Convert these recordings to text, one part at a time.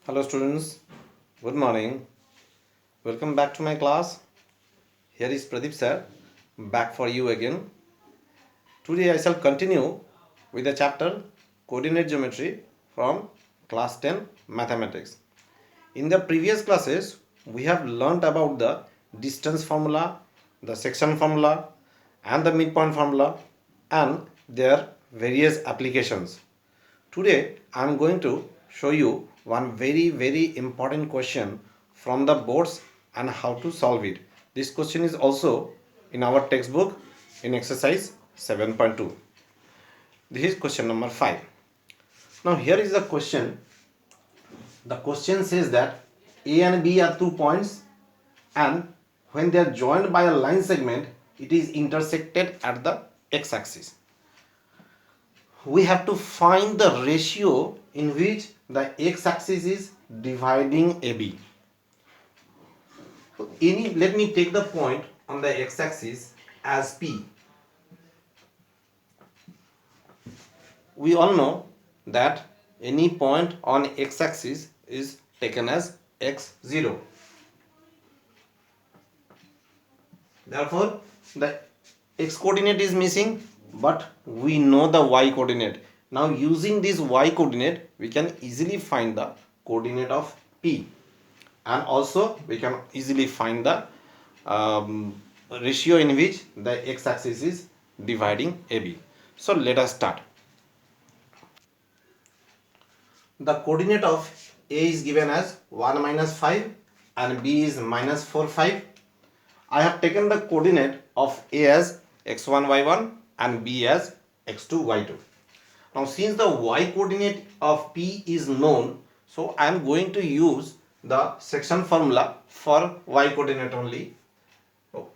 Hello students, good morning. Welcome back to my class. Here is Pradeep sir, back for you again. Today I shall continue with the chapter Coordinate Geometry from class 10 Mathematics. In the previous classes, we have learnt about the distance formula, the section formula and the midpoint formula and their various applications. Today I am going to show you one very important question from the boards and how to solve it. This question is also in our textbook in exercise 7.2. This is question number 5. Now here is the question. The question says that A and B are 2 points and when they are joined by a line segment, it is intersected at the x-axis. We have to find the ratio in which the x-axis is dividing AB. Let me take the point on the x-axis as P. We all know that any point on x-axis is taken as x0. Therefore, the x coordinate is missing, but we know the y coordinate. Now using this y coordinate, we can easily find the coordinate of P, and also we can easily find the ratio in which the x-axis is dividing AB. So let us start. The coordinate of A is given as 1 minus 5 and B is minus 4 5. I have taken the coordinate of A as x1 y1 and B as x2 y2. Now since the y coordinate of P is known, so I am going to use the section formula for y coordinate only. So,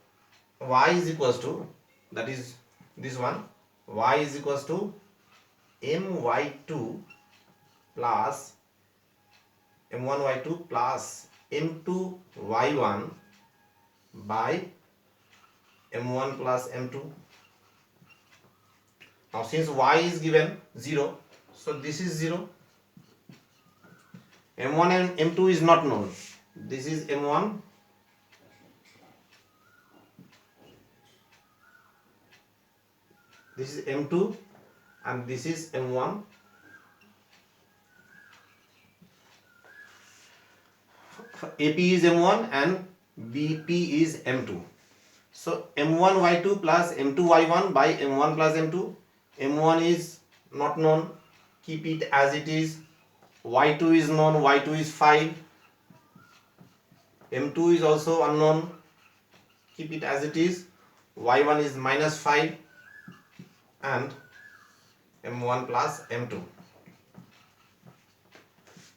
y is equals to, that is this one, y is equals to my2 plus m1 y2 plus m2 y1 by m1 plus m2. Now since y is given 0, so this is 0. m1 and m2 is not known. This is m1, this is m2 and this is m1. AP is m1 and BP is m2. So m1 y2 plus m2 y1 by m1 plus m2. m1 is not known, keep it as it is. y2 is known, y2 is 5. m2 is also unknown, keep it as it is. y1 is minus 5 and m1 plus m2.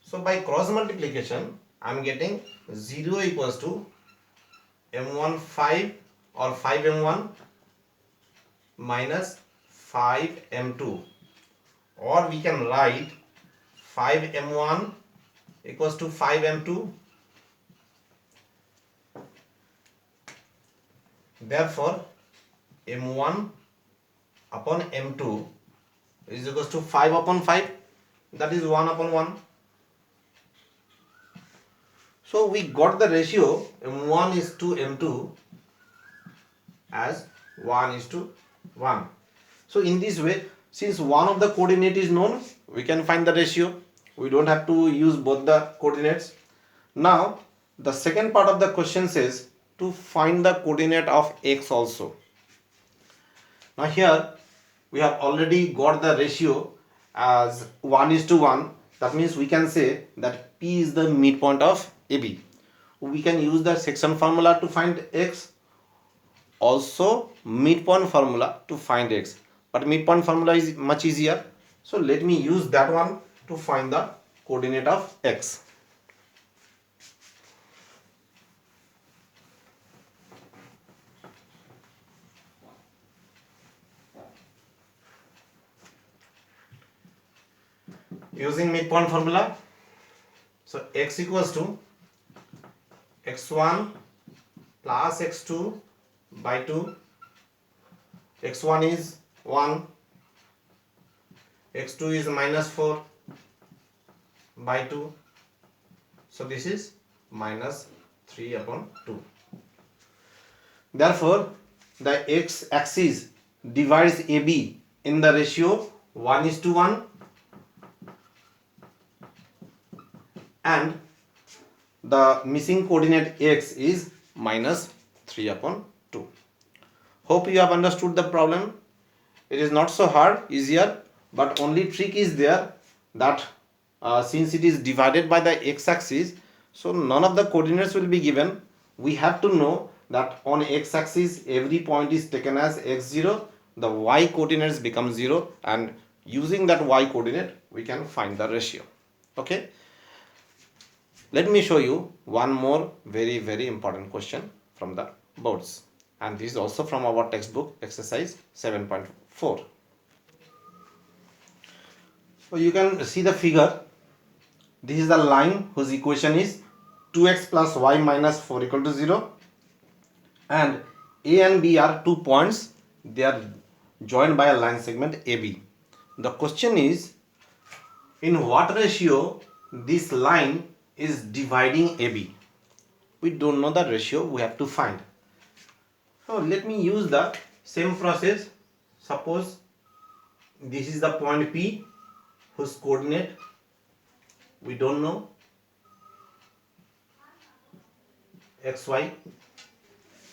So by cross multiplication, I am getting 0 equals to m1 5 or 5m1 minus 5m2, or we can write 5m1 equals to 5m2. Therefore m1 upon m2 is equals to 5 upon 5, that is 1 upon 1. So we got the ratio m1 is to m2 as 1 is to 1. So in this way, since one of the coordinate is known, we can find the ratio. We don't have to use both the coordinates. Now the second part of the question says to find the coordinate of x also. Now here we have already got the ratio as 1 is to 1. That means we can say that P is the midpoint of AB. We can use the section formula to find x, also midpoint formula to find x, but midpoint formula is much easier, so let me use that one to find the coordinate of x. Using midpoint formula, so x equals to x1 plus x2 by 2. x1 is 1, x2 is minus 4 by 2, So this is minus 3 upon 2. Therefore, the x-axis divides AB in the ratio 1:1, and the missing coordinate x is minus 3 upon 2. Hope you have understood the problem. It is not so hard, easier, but only trick is there that since it is divided by the x-axis, so none of the coordinates will be given. We have to know that on x-axis every point is taken as x0, the y coordinates become 0, and using that y coordinate we can find the ratio. Okay, let me show you one more very important question from the boards, and this is also from our textbook exercise 7.4. So you can see the figure. This is the line whose equation is 2x plus y minus 4 equal to 0, and A and B are 2 points. They are joined by a line segment AB. The question is, in what ratio this line is dividing AB? We don't know the ratio, we have to find. So let me use the same process. Suppose this is the point P whose coordinate we don't know, xy.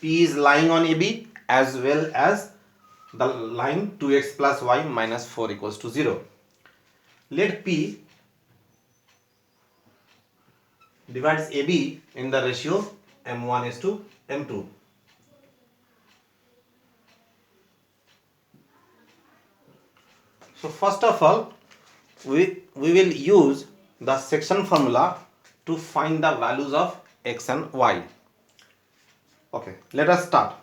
P is lying on AB as well as the line 2x plus y minus 4 equals to 0. Let P divides AB in the ratio m1 is to m2. So first of all, we will use the section formula to find the values of x and y. Okay, let us start.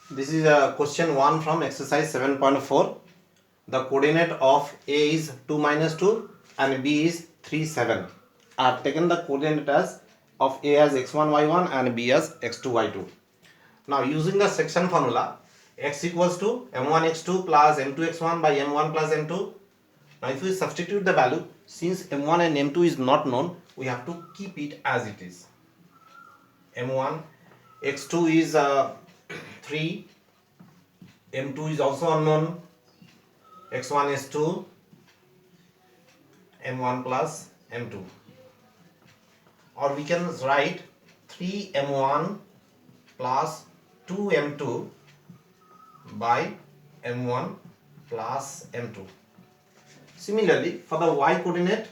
This is a question 1 from exercise 7.4. The coordinate of A is 2 minus 2 and B is 3, 7. I have taken the coordinate of A as x1, y1 and B as x2, y2. Now using the section formula, x equals to m1 x2 plus m2 x1 by m1 plus m2. Now if we substitute the value, since m1 and m2 is not known, we have to keep it as it is. m1 x2 is 3, m2 is also unknown, x1 is 2, m1 plus m2, or we can write 3m1 plus 2m2 by m1 plus m2. Similarly, for the y coordinate,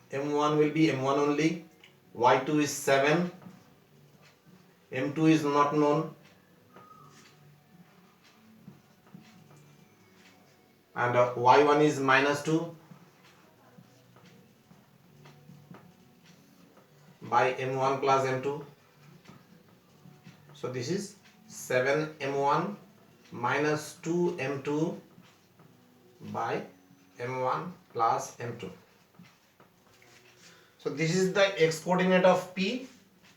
m1 will be m1 only, y2 is 7, m2 is not known, and y1 is minus 2 by m1 plus m2. So this is 7m1 minus 2m2 by m1 plus m2. So this is the x coordinate of P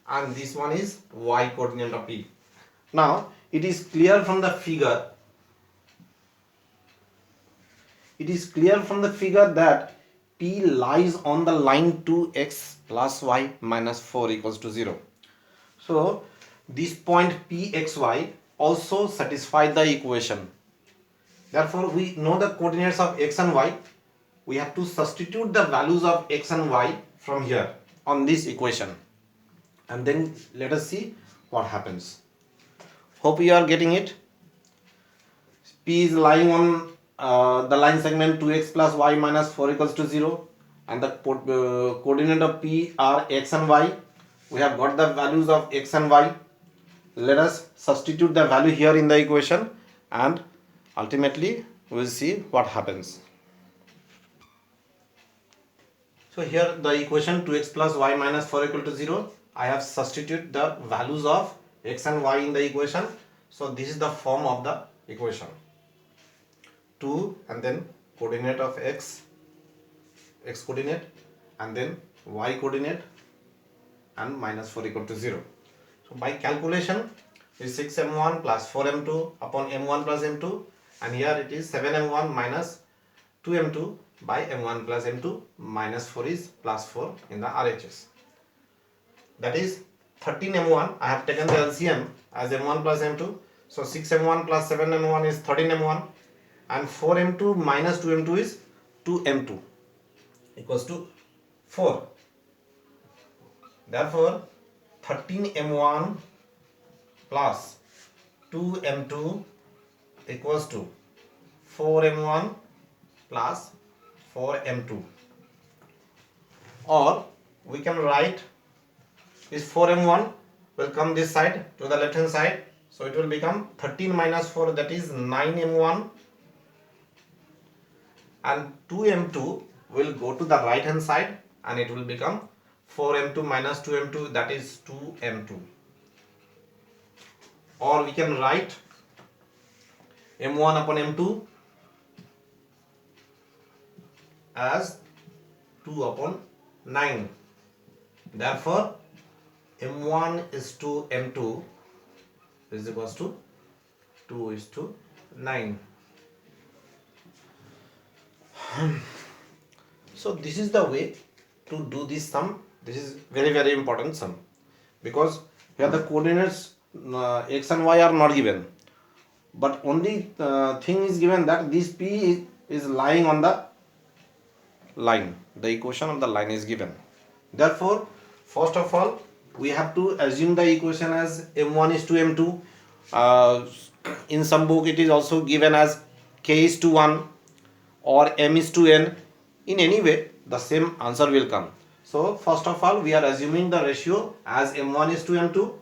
and this one is y coordinate of P. Now it is clear from the figure. It is clear from the figure that P lies on the line 2x plus y minus 4 equals to 0. So this point Pxy also satisfies the equation. Therefore, we know the coordinates of x and y. We have to substitute the values of x and y from here on this equation, and then let us see what happens. Hope you are getting it. P is lying on the line segment 2x plus y minus 4 equals to 0, and the coordinate of P are x and y. We have got the values of x and y. Let us substitute the value here in the equation, and ultimately we will see what happens. So here the equation 2x plus y minus 4 equal to 0. I have substituted the values of x and y in the equation. So this is the form of the equation. 2 and then coordinate of x coordinate, and then y coordinate, and minus 4 equal to 0. So by calculation is 6m1 plus 4m2 upon m1 plus m2, and here it is 7m1 minus 2m2 by m1 plus m2 minus 4 is plus 4 in the RHS. That is 13m1. I have taken the LCM as m1 plus m2. So 6m1 plus 7m1 is 13m1, and 4m2 minus 2m2 is 2m2 equals to 4. Therefore 13m1 plus 2m2 equals to 4m1 plus 4m2, or we can write this 4m1 will come this side to the left hand side, so it will become 13 minus 4, that is 9m1, and 2m2 will go to the right hand side and it will become 4m2 minus 2m2, that is 2m2. Or we can write m1 upon m2 as 2 upon 9. Therefore m1 is to m2 is equals to 2 is to 9. So this is the way to do this sum. This is very important sum, because here the coordinates x and y are not given, but only thing is given that this p is lying on the line. The equation of the line is given. Therefore first of all we have to assume the equation as m1 is to m2. In some book it is also given as k is to 1 or m is to n. In any way the same answer will come. So first of all we are assuming the ratio as m1 is to m2,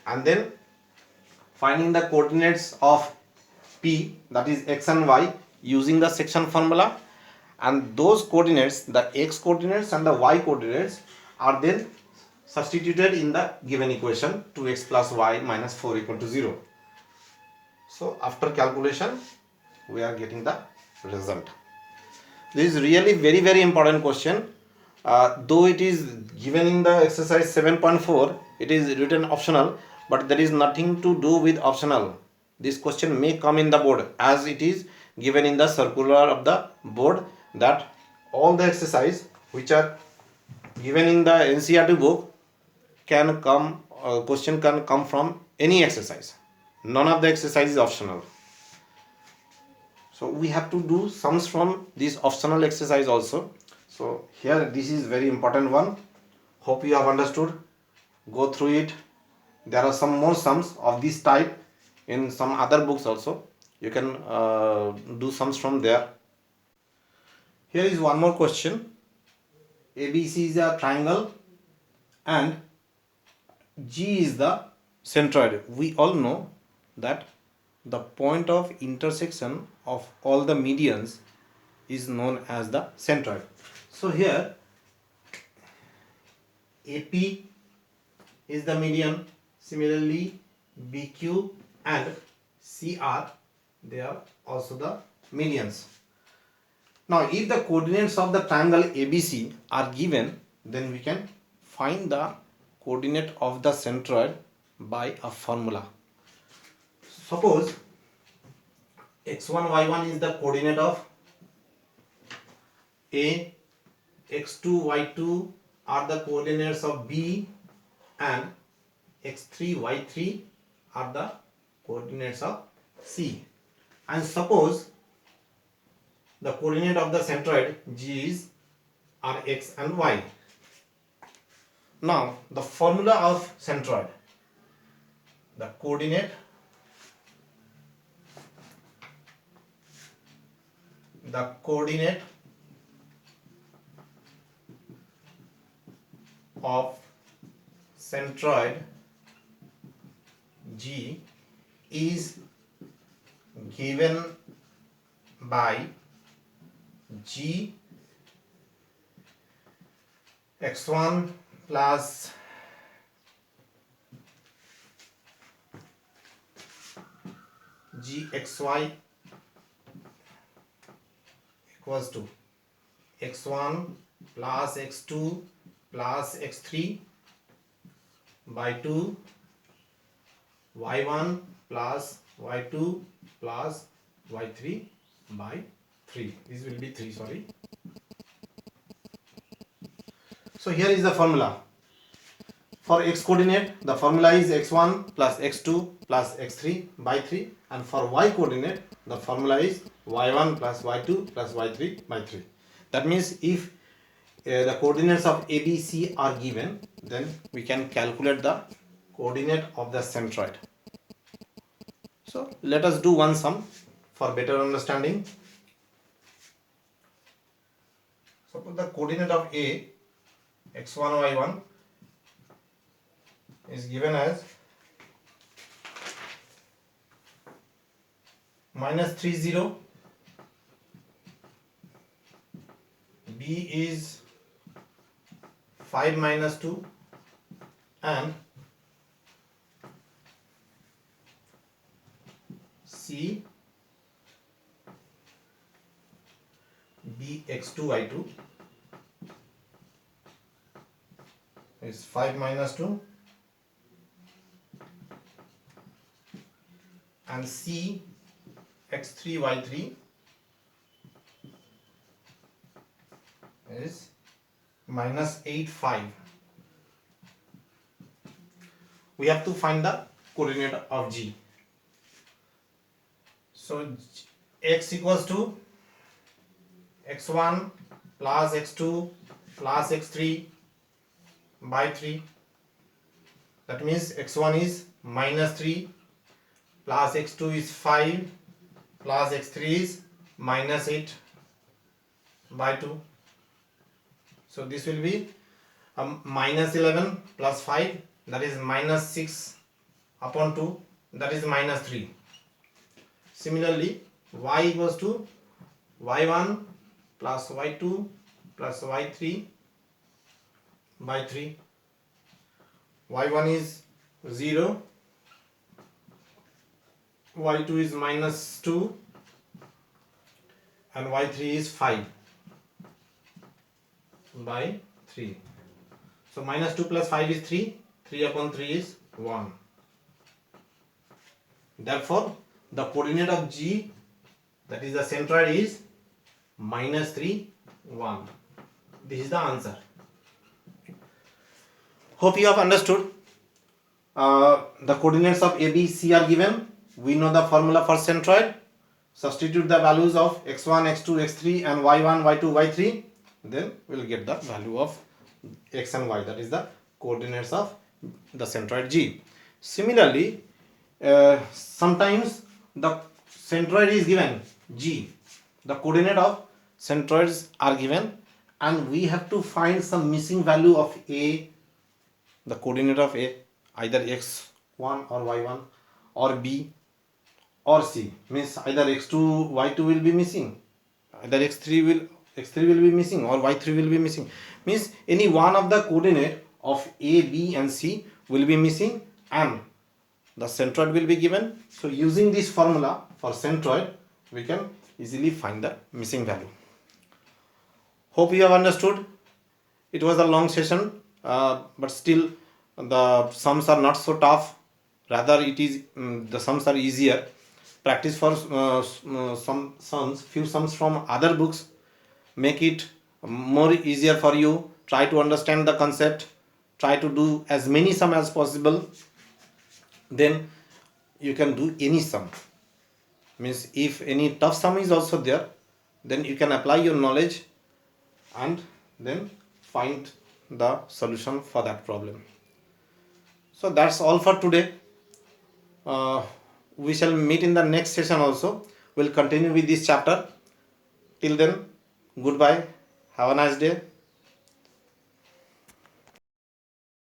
and then finding the coordinates of p, that is x and y, using the section formula, and those coordinates, the x coordinates and the y coordinates, are then substituted in the given equation 2x plus y minus 4 equal to 0. So after calculation we are getting the result. This is really very important question. Though it is given in the exercise 7.4, it is written optional, but there is nothing to do with optional. This question may come in the board, as it is given in the circular of the board, that all the exercise which are given in the NCERT book can come, question can come from any exercise. None of the exercise is optional. So we have to do sums from this optional exercise also. So here this is very important one. Hope you have understood. Go through it. There are some more sums of this type in some other books also. You can do sums from there. Here is one more question. ABC is a triangle and G is the centroid. We all know that the point of intersection of all the medians is known as the centroid. So here AP is the median, similarly BQ and CR, they are also the medians. Now if the coordinates of the triangle ABC are given, then we can find the coordinate of the centroid by a formula. Suppose x1 y1 is the coordinate of A, x2 y2 are the coordinates of B, and x3 y3 are the coordinates of C. And suppose the coordinate of the centroid G are x and y. Now the formula of centroid, the coordinate of centroid G is given by G x1 plus Gxy equals to x1 plus x2 plus x3 by 2, y1 plus y2 plus y3 by 3. This will be 3, sorry. So here is the formula. For x coordinate, the formula is x1 plus x2 plus x3 by 3, and for y coordinate, the formula is y1 plus y2 plus y3 by 3. That means if the coordinates of A, B, C are given, then we can calculate the coordinate of the centroid. So let us do one sum for better understanding. Suppose the coordinate of A, x1, y1 is given as minus 3, 0. B is 5 minus 2, and C B x2 y2 is 5 minus 2, and C x3 y3 is minus 8, 5. We have to find the coordinate of G. So x equals to x1 plus x2 plus x3 by 3. That means x1 is minus 3 plus x2 is 5 plus x3 is minus 8 by 2. So this will be minus 11 plus 5, that is minus 6 upon 2, that is minus 3. Similarly, y equals to y1 plus y2 plus y3 by 3. y1 is 0, y2 is minus 2, and y3 is 5 by 3. So minus 2 plus 5 is 3, 3 upon 3 is 1. Therefore, the coordinate of G, that is the centroid, is minus 3, 1. This is the answer. Hope you have understood. The coordinates of A, B, C are given. We know the formula for centroid. Substitute the values of x1, x2, x3 and y1, y2, y3. Then we will get the value of x and y, that is the coordinates of the centroid G. Similarly, sometimes the centroid is given G, the coordinate of centroids are given, and we have to find some missing value of A, the coordinate of A, either x1 or y1 or B or C. Means either x2, y2 will be missing, either x3 will be missing, or y3 will be missing. Means any one of the coordinate of A, B and C will be missing, and the centroid will be given. So using this formula for centroid, we can easily find the missing value. Hope you have understood. It was a long session, but still the sums are not so tough. Rather, it is the sums are easier. Practice for some sums, few sums from other books. Make it more easier for you. Try to understand the concept. Try to do as many sums as possible. Then you can do any sum. Means if any tough sum is also there, then you can apply your knowledge and then find the solution for that problem. So that's all for today. We shall meet in the next session also. We'll continue with this chapter. Till then, goodbye. Have a nice day.